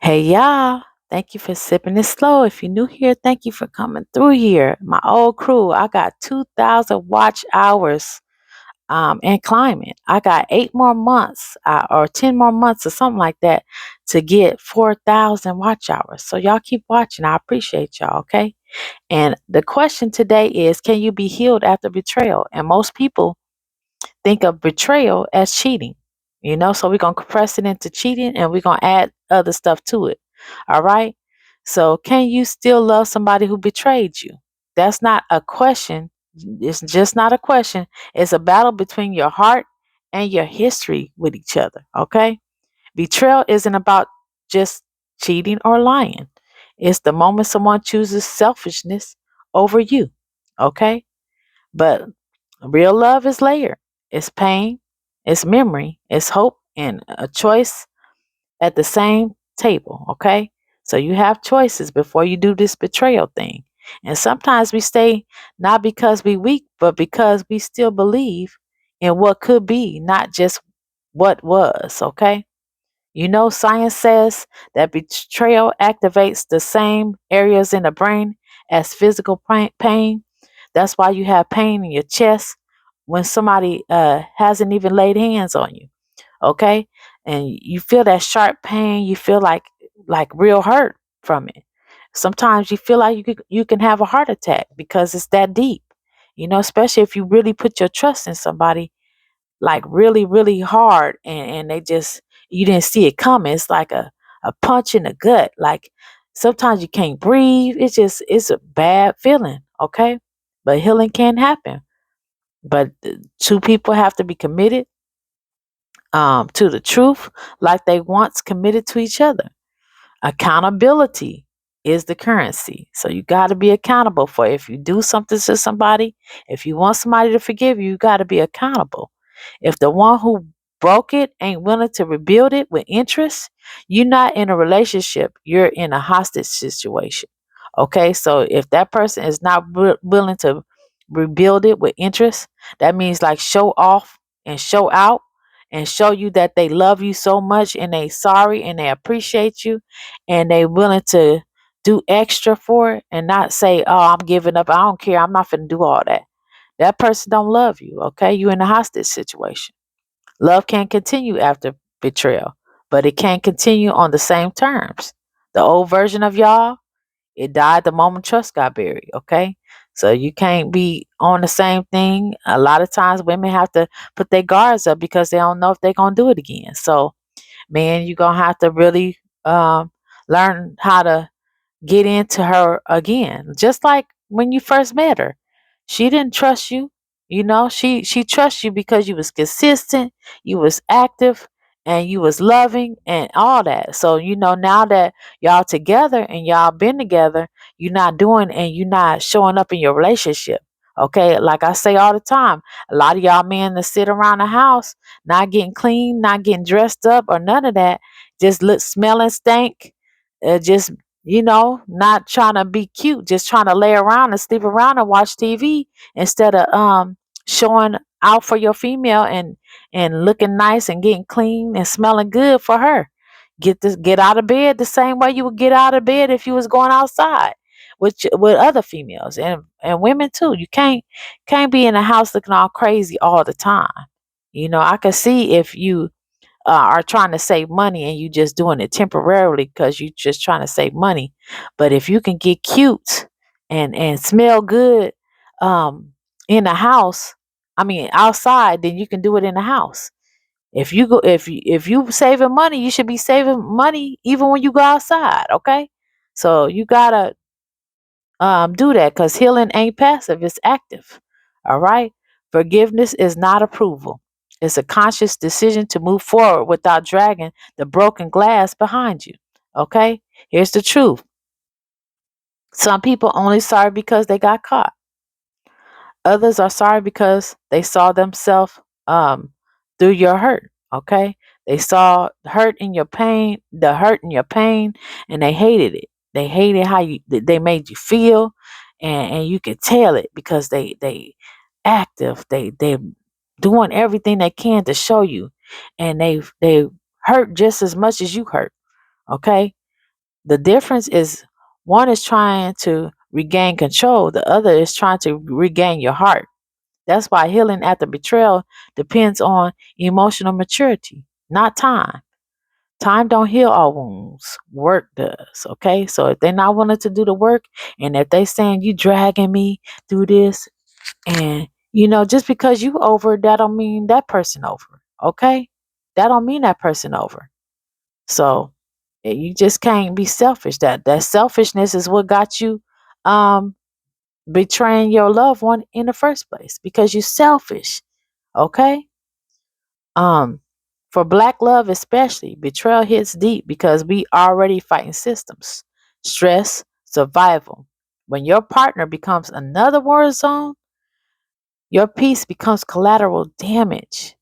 Hey y'all, thank you for sipping it slow. If you're new here, thank you for coming through here. My old crew, I got 2,000 watch hours and climbing. I got 8 more months or 10 more months or something like that to get 4,000 watch hours. So y'all keep watching. I appreciate y'all, okay? And the question today is, can you be healed after betrayal? And most people think of betrayal as cheating. So we're going to compress it into cheating and we're going to add other stuff to it. All right. So can you still love somebody who betrayed you? That's not a question. It's just not a question. It's a battle between your heart and your history with each other. Okay. Betrayal isn't about just cheating or lying, it's the moment someone chooses selfishness over you. Okay. But real love is layered. It's pain, it's memory, it's hope, and a choice at the same table. Okay. So you have choices before you do this betrayal thing. And sometimes we stay not because we weak, but because we still believe in what could be, not just what was. Okay. Science says that betrayal activates the same areas in the brain as physical pain. That's why you have pain in your chest when somebody hasn't even laid hands on you. Okay, and you feel that sharp pain. You feel like real hurt from it. Sometimes you feel like you can have a heart attack because it's that deep. Especially if you really put your trust in somebody like really, really hard and they just you didn't see it coming. It's like a punch in the gut. Like sometimes you can't breathe. It's a bad feeling, okay? But healing can happen. But two people have to be committed to the truth like they once committed to each other. Accountability is the currency. So you got to be accountable for it. If you do something to somebody, if you want somebody to forgive you, you got to be accountable. If the one who broke it ain't willing to rebuild it with interest, you're not in a relationship, you're in a hostage situation. Okay, so if that person is not willing to rebuild it with interest, that means like show off and show out and show you that they love you so much and they sorry and they appreciate you and they willing to do extra for it and not say, "Oh, I'm giving up. I don't care. I'm not going to do all that." That person don't love you, okay? You in a hostage situation. Love can't continue after betrayal, but it can't continue on the same terms. The old version of y'all, it died the moment trust got buried, okay? So you can't be on the same thing. A lot of times women have to put their guards up because they don't know if they're going to do it again. So, man, you're going to have to really learn how to get into her again. Just like when you first met her. She didn't trust you. She trusts you because you was consistent, you was active, and you was loving and all that. So, now that y'all together and y'all been together, you're not doing and you're not showing up in your relationship. Okay, like I say all the time, a lot of y'all men that sit around the house, not getting clean, not getting dressed up, or none of that, just look smelling stank, just not trying to be cute, just trying to lay around and sleep around and watch TV instead of showing out for your female and looking nice and getting clean and smelling good for her. Get out of bed the same way you would get out of bed if you was going outside with other females and women too. You can't be in the house looking all crazy all the time. I can see if you are trying to save money and you just doing it temporarily because you just trying to save money. But if you can get cute and smell good in the house, I mean outside, then you can do it in the house. If you saving money, you should be saving money even when you go outside. Okay, so you gotta do that because healing ain't passive, it's active. All right. Forgiveness is not approval. It's a conscious decision to move forward without dragging the broken glass behind you. Okay. Here's the truth. Some people only sorry because they got caught. Others are sorry because they saw themselves through your hurt. Okay. They saw the hurt in your pain, and they hated it. They hated how they made you feel, and you could tell it because they active. They doing everything they can to show you, and they hurt just as much as you hurt. Okay. The difference is one is trying to regain control, the other is trying to regain your heart. That's why healing after betrayal depends on emotional maturity, not time. Time don't heal all wounds. Work does. Okay. So if they're not willing to do the work, and if they saying you dragging me through this, and just because you over, that don't mean that person over. Okay. That don't mean that person over. So you just can't be selfish. That selfishness is what got you um betraying your loved one in the first place, because you're selfish. Okay. Um, for black love especially, betrayal hits deep because we already fighting systems, stress, survival. When your partner becomes another war zone, your peace becomes collateral damage.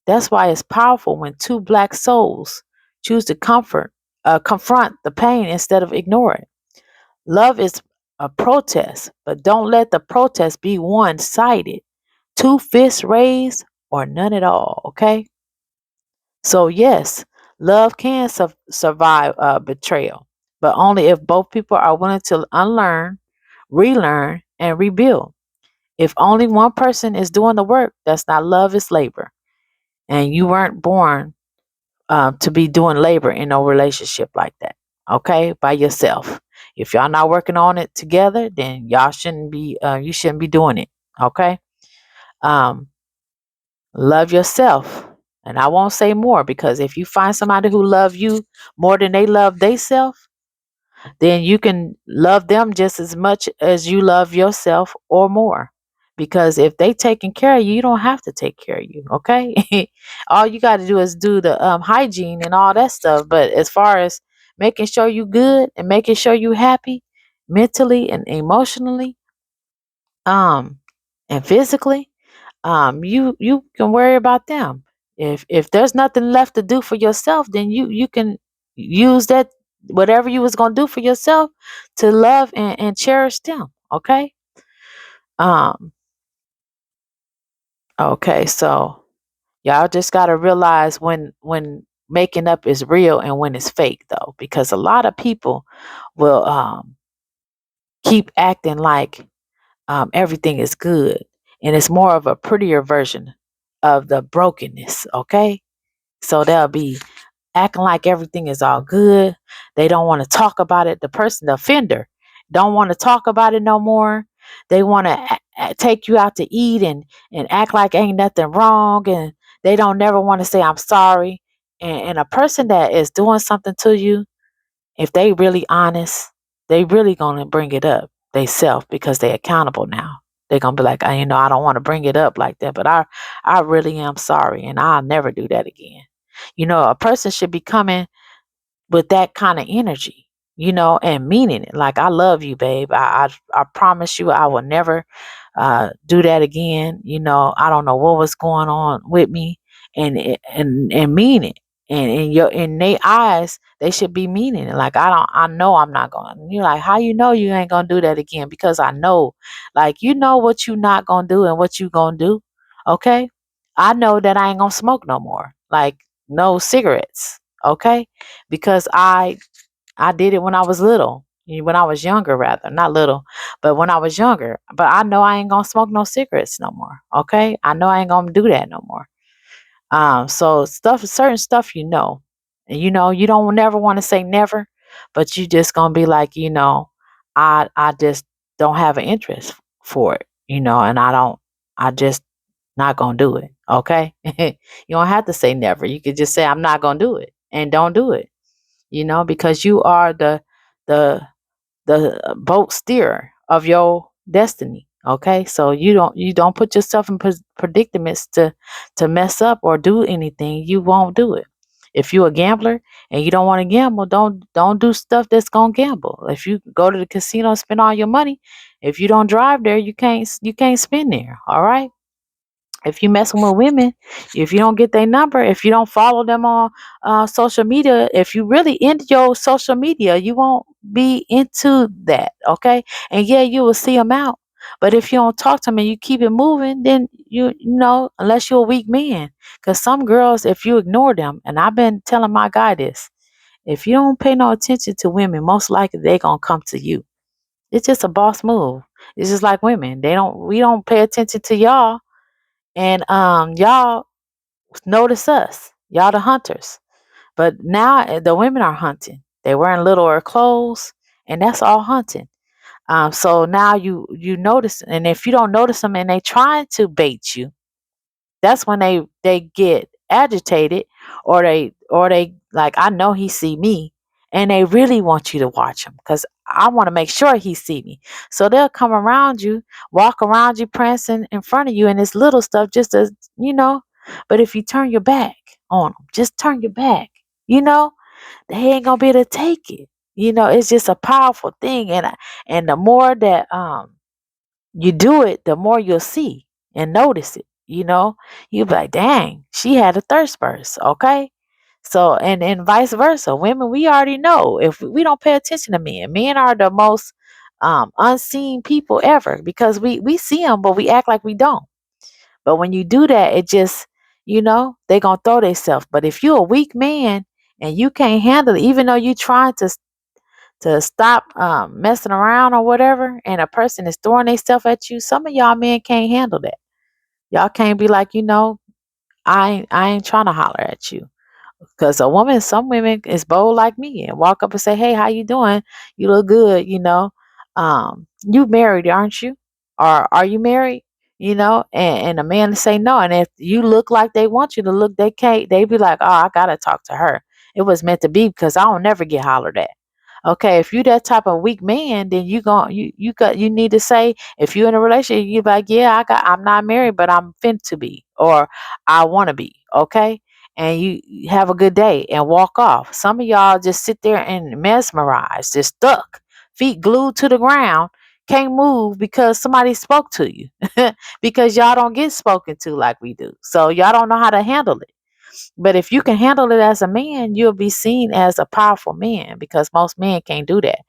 That's why it's powerful when two black souls choose to confront the pain instead of ignore it. Love is a protest, but don't let the protest be one-sided. Two fists raised or none at all, okay? So, yes, love can survive betrayal, but only if both people are willing to unlearn, relearn, and rebuild. If only one person is doing the work, that's not love, it's labor. And you weren't born to be doing labor in no relationship like that, okay, by yourself. If y'all not working on it together, then you shouldn't be doing it, okay? Um, Love yourself. And I won't say more, because if you find somebody who love you more than they love theyself, then you can love them just as much as you love yourself or more. Because if they taking care of you, you don't have to take care of you. Okay. All you got to do is do the hygiene and all that stuff. But as far as making sure you good and making sure you happy mentally and emotionally, um, and physically, you can worry about them. If there's nothing left to do for yourself, then you can use that, whatever you was gonna do for yourself, to love and cherish them. Okay. um okay, so y'all just gotta realize when making up is real and when it's fake, though, because a lot of people will keep acting like everything is good, and it's more of a prettier version of the brokenness. Okay. So they'll be acting like everything is all good. They don't want to talk about it. The person, the offender, don't want to talk about it no more. They want to take you out to eat and act like ain't nothing wrong, and they don't never want to say I'm sorry. And a person that is doing something to you, if they really honest, they really gonna bring it up they self, because they accountable now. They're gonna be like, I don't want to bring it up like that, but I really am sorry, and I'll never do that again. A person should be coming with that kind of energy, and meaning it. Like, I love you, babe. I promise you I will never do that again. I don't know what was going on with me, and mean it. And in their eyes, they should be meaning it. Like, I know I'm not going. You're like, how you know you ain't gonna do that again? Because I know, like, what you not gonna do and what you gonna do. Okay, I know that I ain't gonna smoke no more. Like, no cigarettes. Okay, because I did it when I was little, when I was younger, rather, not little, but when I was younger. But I know I ain't gonna smoke no cigarettes no more. Okay, I know I ain't gonna do that no more. So certain stuff, and you don't never want to say never, but you just gonna be like, I just don't have an interest for it, and I just not gonna do it. Okay, you don't have to say never. You could just say I'm not gonna do it, and don't do it. Because you are the boat steerer of your destiny. Okay, so you don't put yourself in predicaments to mess up or do anything. You won't do it. If you're a gambler and you don't want to gamble, don't do stuff that's gonna gamble. If you go to the casino and spend all your money, if you don't drive there, you can't spend there. All right. If you messing with women, if you don't get their number, if you don't follow them on social media, if you really into your social media, you won't be into that. Okay. And yeah, you will see them out. But if you don't talk to them and you keep it moving, then unless you're a weak man. Because some girls, if you ignore them, and I've been telling my guy this, If you don't pay no attention to women, most likely they gonna come to you. It's just a boss move. It's just like women. We don't pay attention to y'all, and y'all notice us. Y'all the hunters. But now the women are hunting. They're wearing littler clothes, and that's all hunting. So now you notice, and if you don't notice them and they trying to bait you, that's when they get agitated, or they like, I know he see me, and they really want you to watch him because I want to make sure he see me. So they'll come around you, walk around you, prancing in front of you, and this little stuff just as you know. But if you turn your back on them, just turn your back, you know, they ain't gonna be able to take it. It's just a powerful thing, and the more that you do it, the more you'll see and notice it. You'll be like, dang, she had a thirst burst. Okay. So, and vice versa. Women, we already know if we don't pay attention to men. Men are the most unseen people ever because we see them, but we act like we don't. But when you do that, it just, they going to throw themselves. But if you're a weak man and you can't handle it, even though you trying to stop messing around or whatever, and a person is throwing themselves at you, some of y'all men can't handle that. Y'all can't be like, I ain't trying to holler at you. Because some women is bold like me and walk up and say, hey, how you doing? You look good. You married, aren't you? Or are you married? And a man say no. And if you look like they want you to look, they be like, oh, I gotta talk to her. It was meant to be because I don't never get hollered at. Okay, if you that type of weak man, then you need to say, if you're in a relationship, you be like, yeah, I'm not married, but I'm fin to be, or I want to be. Okay, and you have a good day and walk off. Some of y'all just sit there and mesmerized, just stuck, feet glued to the ground, can't move because somebody spoke to you, because y'all don't get spoken to like we do, so y'all don't know how to handle it. But if you can handle it as a man, you'll be seen as a powerful man because most men can't do that.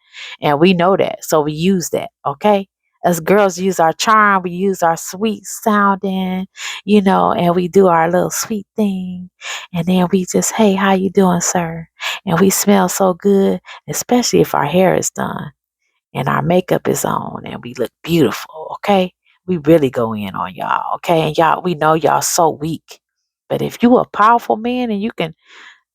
And we know that. So we use that. Okay. As girls use our charm, we use our sweet sounding, and we do our little sweet thing. And then we just, hey, how you doing, sir? And we smell so good, especially if our hair is done and our makeup is on and we look beautiful. Okay. We really go in on y'all. Okay. And y'all, we know y'all so weak. But if you a powerful man and you can,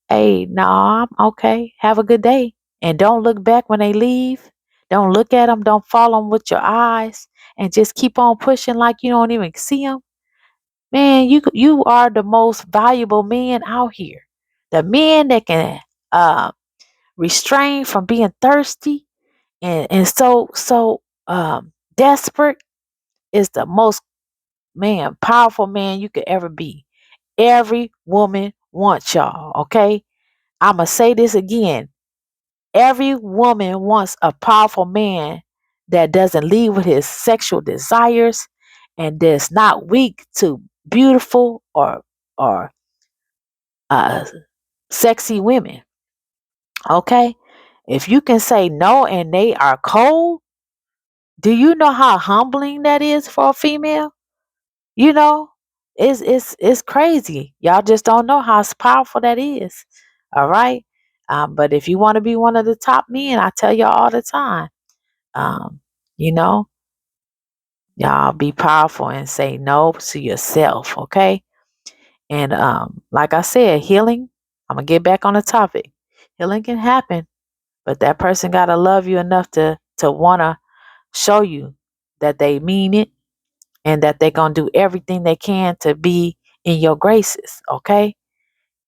hey, no, I'm okay. Have a good day. And don't look back when they leave. Don't look at them. Don't follow them with your eyes. And just keep on pushing like you don't even see them. Man, you are the most valuable man out here. The men that can restrain from being thirsty and desperate is the most powerful man you could ever be. Every woman wants y'all, okay? I'ma say this again. Every woman wants a powerful man that doesn't lead with his sexual desires and that's not weak to beautiful or uh sexy women. Okay? If you can say no and they are cold, do you know how humbling that is for a female? You know, it's crazy. Y'all just don't know how powerful that is. All right. But if you want to be one of the top men, I tell y'all all the time, um, you know, y'all be powerful and say no to yourself. Okay. And like I said, healing, I'm gonna get back on the topic. Healing can happen, but that person gotta love you enough to wanna show you that they mean it and that they're gonna do everything they can to be in your graces, okay?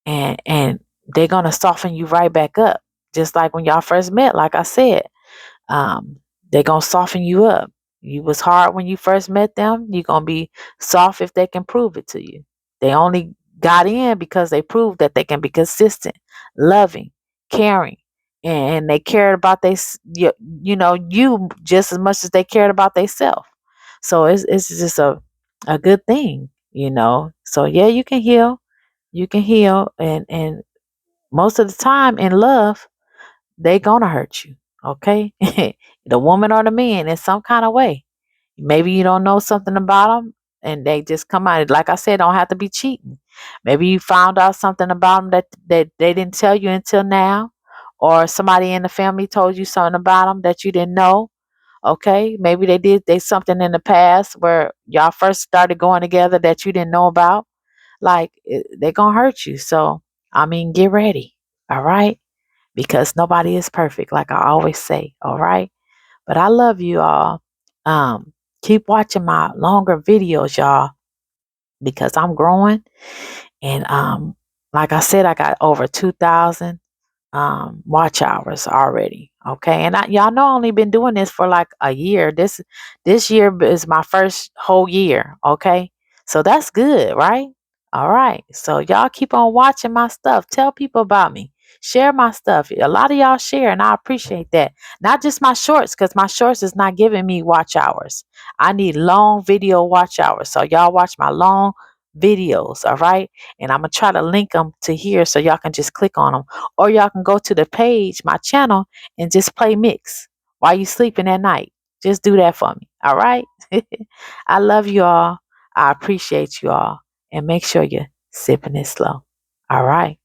And they're gonna soften you right back up. Just like when y'all first met, like I said, um, they're gonna soften you up. You was hard when you first met them, you're gonna be soft if they can prove it to you. They only got in because they proved that they can be consistent, loving, caring, and they cared about you just as much as they cared about themselves. So it's just a good thing. So yeah, you can heal, and most of the time in love, they gonna hurt you. Okay, the woman or the man in some kind of way. Maybe you don't know something about them, and they just come out. Like I said, don't have to be cheating. Maybe you found out something about them that they didn't tell you until now, or somebody in the family told you something about them that you didn't know. Okay, maybe they something in the past where y'all first started going together that you didn't know about. Like they gonna hurt you. So I mean, get ready. All right, because nobody is perfect, like I always say. All right, but I love you all. Keep watching my longer videos, y'all, because I'm growing. And like I said, I got over 2,000 watch hours already. Okay, and y'all know I only been doing this for like a year. This year is my first whole year. Okay, so that's good, right? All right, so y'all keep on watching my stuff. Tell people about me. Share my stuff. A lot of y'all share, and I appreciate that. Not just my shorts, because my shorts is not giving me watch hours. I need long video watch hours. So y'all watch my long videos. All right, and I'm gonna try to link them to here so y'all can just click on them, or y'all can go to the page, my channel, and just play mix while you sleeping at night. Just do that for me. All right. I love you all. I appreciate you all. And make sure you're sipping it slow. All right.